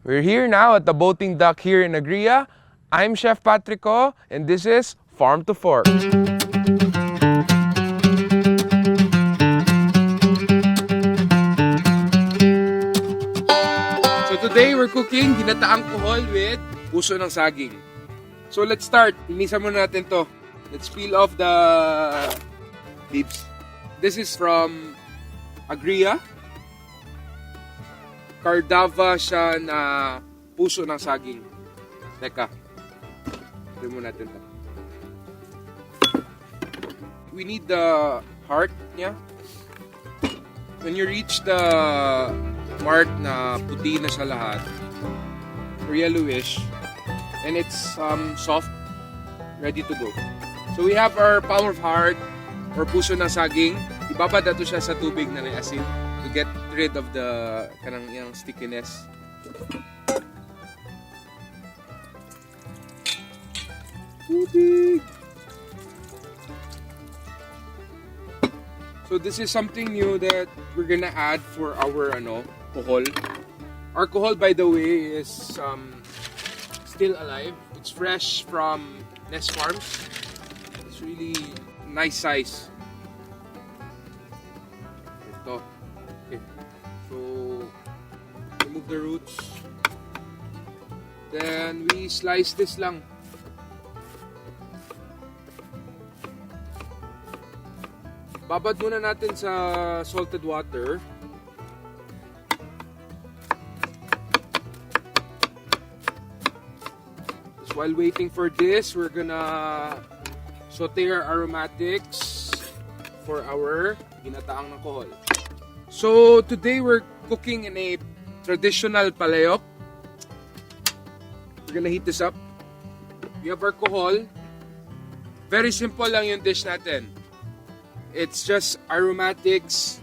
We're here now at the boating dock here in Agriya. I'm Chef Patrico, and this is Farm to Fork. So today we're cooking Ginataang Kohol with Puso ng saging. So let's start. Linisan muna natin to. Let's peel off the leaves. This is from Agriya. Cardava siya na puso ng saging. Teka. Remove natin to. We need the heart niya. When you reach the mark na puti na sa lahat, or yellowish, and it's soft, ready to go. So we have our palm of heart, or puso ng saging. Ibabad nato siya sa tubig na may asin to get rid of the kanang yung stickiness. Tubig! So this is something new that we're gonna add for our kohol. Our kohol, by the way, is still alive. It's fresh from Nest Farms. It's really nice size. Ito. Okay. So remove the roots. Then we slice this lang. Babad muna natin sa salted water. Just while waiting for this, we're gonna saute our aromatics for our ginataang kohol. So today we're cooking in a traditional palayok. We're gonna heat this up. We have our kohol. Very simple lang yung dish natin. It's just aromatics,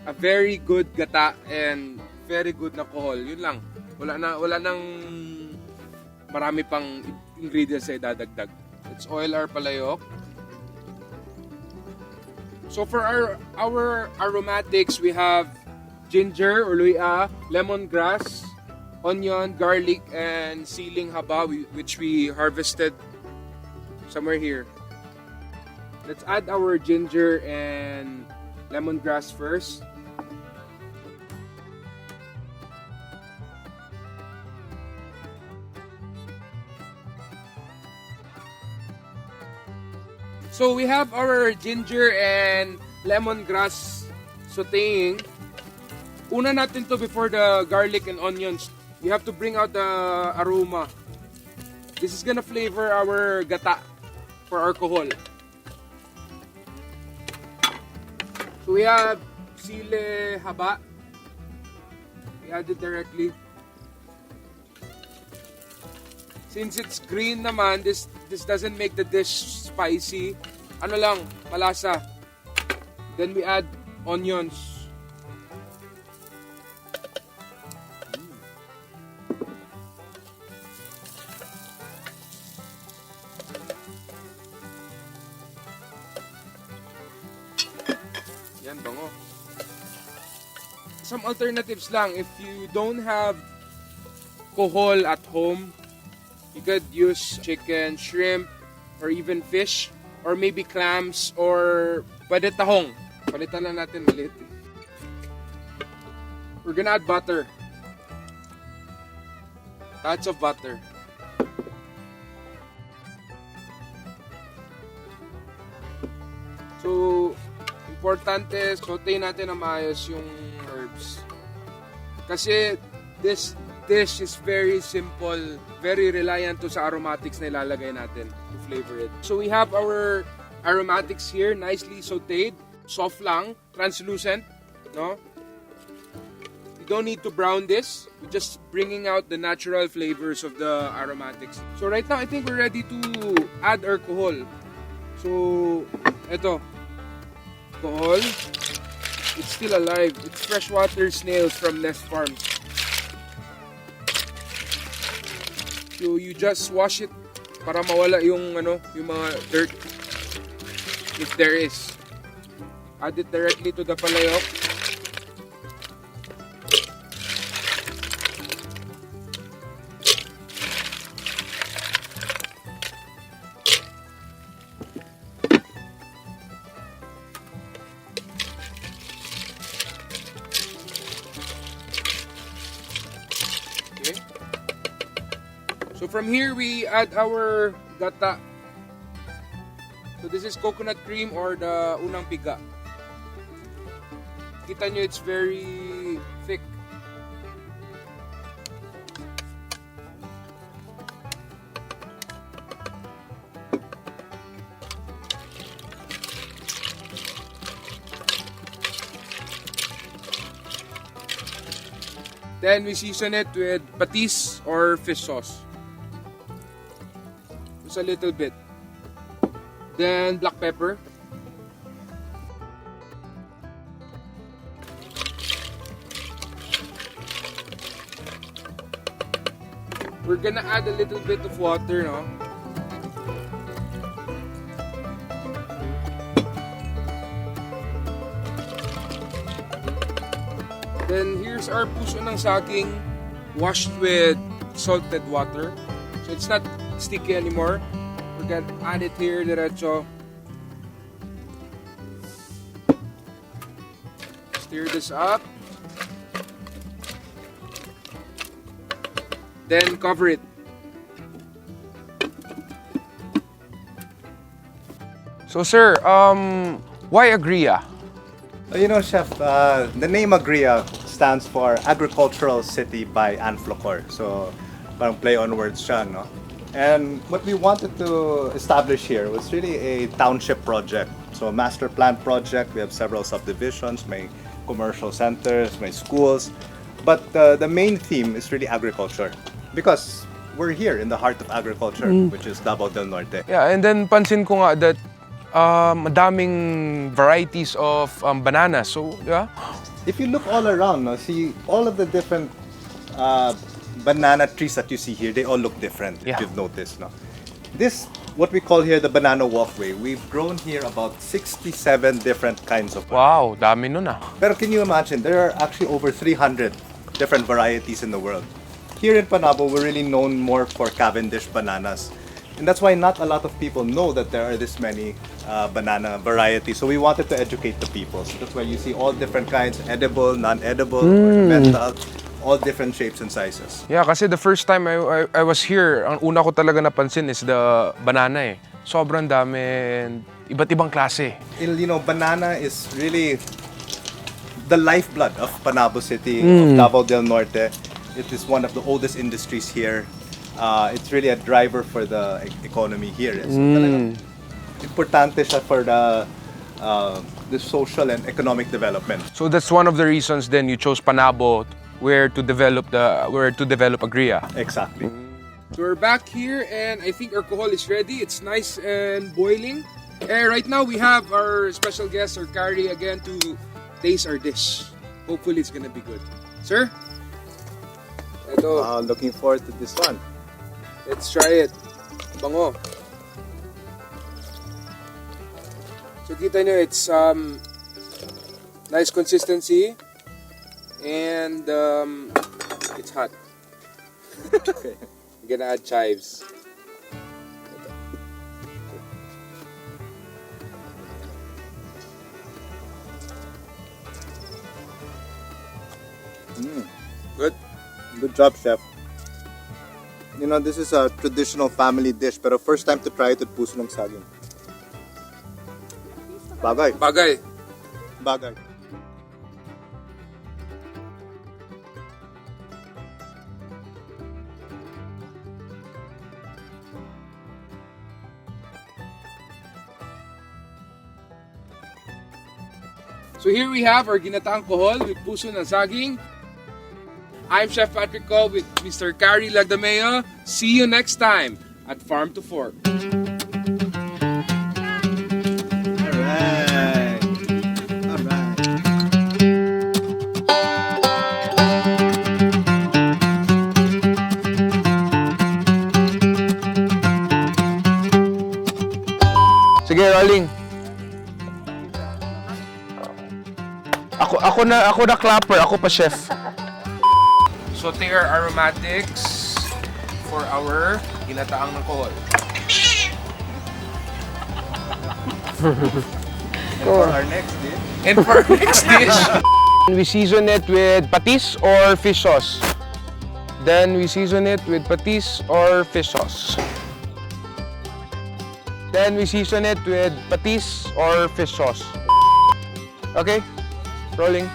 a very good gata, and very good na kohol. Yun lang. Wala nang marami pang ingredients na idadagdag. Let's oil our palayok. So for our aromatics, we have ginger or luya, lemongrass, onion, garlic, and siling haba, which we harvested somewhere here. Let's add our ginger and lemongrass first. So we have our ginger and lemongrass sauteing. Una natin to before the garlic and onions. We have to bring out the aroma. This is gonna flavor our gata for our kohol. So we have sile haba. We add it directly. Since it's green naman, this doesn't make the dish spicy. Ano lang, malasa. Then we add onions. Yan, bango. Some alternatives lang. If you don't have kohol at home, you could use chicken, shrimp, or even fish, or maybe clams, or pwede tahong. Palitan lang natin maliit. We're gonna add butter. Lots of butter. So, importante, saute natin na maayos yung herbs. Kasi this dish is very simple, very reliant to sa aromatics na ilalagay natin to flavor it. So we have our aromatics here, nicely sauteed, soft lang, translucent, no? You don't need to brown this. You're just bringing out the natural flavors of the aromatics. So right now, I think we're ready to add our kohol. So, eto. Kohol. It's still alive. It's freshwater snails from Nest Farms. So you just wash it para mawala yung yung mga dirt if there is. Add it directly to the palayok. So from here, we add our gata. So this is coconut cream or the unang piga. Kita nyo, it's very thick. Then we season it with patis or fish sauce. Just a little bit. Then black pepper. We're gonna add a little bit of water, no? Then here's our puso ng saging washed with salted water. So it's not sticky anymore. We're gonna add it here, diretso. Stir this up. Then cover it. So sir, why Agriya? You know, Chef, the name Agriya stands for Agricultural City by Anflocor. So, parang play on words siya, no? And what we wanted to establish here was really a township project. So, a master plan project. We have several subdivisions, may commercial centers, may schools. But the main theme is really agriculture. Because we're here in the heart of agriculture, which is Davao del Norte. Yeah, and then pansin ko nga that madaming varieties of bananas. So, yeah. If you look all around, no, see all of the different banana trees that you see here, they all look different, Yeah. if you've noticed. No? This, what we call here the banana walkway, we've grown here about 67 different kinds of. Wow, dami nun ah. Pero can you imagine, there are actually over 300 different varieties in the world. Here in Panabo, we're really known more for Cavendish bananas. And that's why not a lot of people know that there are this many banana varieties. So we wanted to educate the people. So that's why you see all different kinds, edible, non-edible, ornamental, all different shapes and sizes. Yeah, kasi the first time I was here, ang una ko talaga napansin is the banana eh. Sobrang dami and iba't ibang klase. You know, banana is really the lifeblood of Panabo City, of Davao del Norte. It is one of the oldest industries here. It's really a driver for the economy here. So talagang importante siya for the social and economic development. So that's one of the reasons then you chose Panabo where to develop Agriya. Exactly. So we're back here and I think our kohol is ready. It's nice and boiling. And right now we have our special guest, our Cary, again to taste our dish. Hopefully it's gonna be good. Sir? Ito, Looking forward to this one. let's try it. Bango. So kita nyo, it's nice consistency and it's hot. Okay. I'm gonna add chives. Good? Good job, Chef. You know, this is a traditional family dish, pero first time to try it with puso ng saging. Bagay. Bagay. Bagay. So here we have our Ginataang Kohol with Puso ng saging. I'm Chef Patrick Cole with Mr. Cary Lagdameo. See you next time at Farm to Fork. Alright. Alright. Sige, rolling. Ako na clapper, ako pa chef. Saute our aromatics for our ginataang ng kohol. For our next dish. And for our next dish, we season it with patis or fish sauce. Then we season it with patis or fish sauce. Then we season it with patis or fish sauce. Okay, rolling.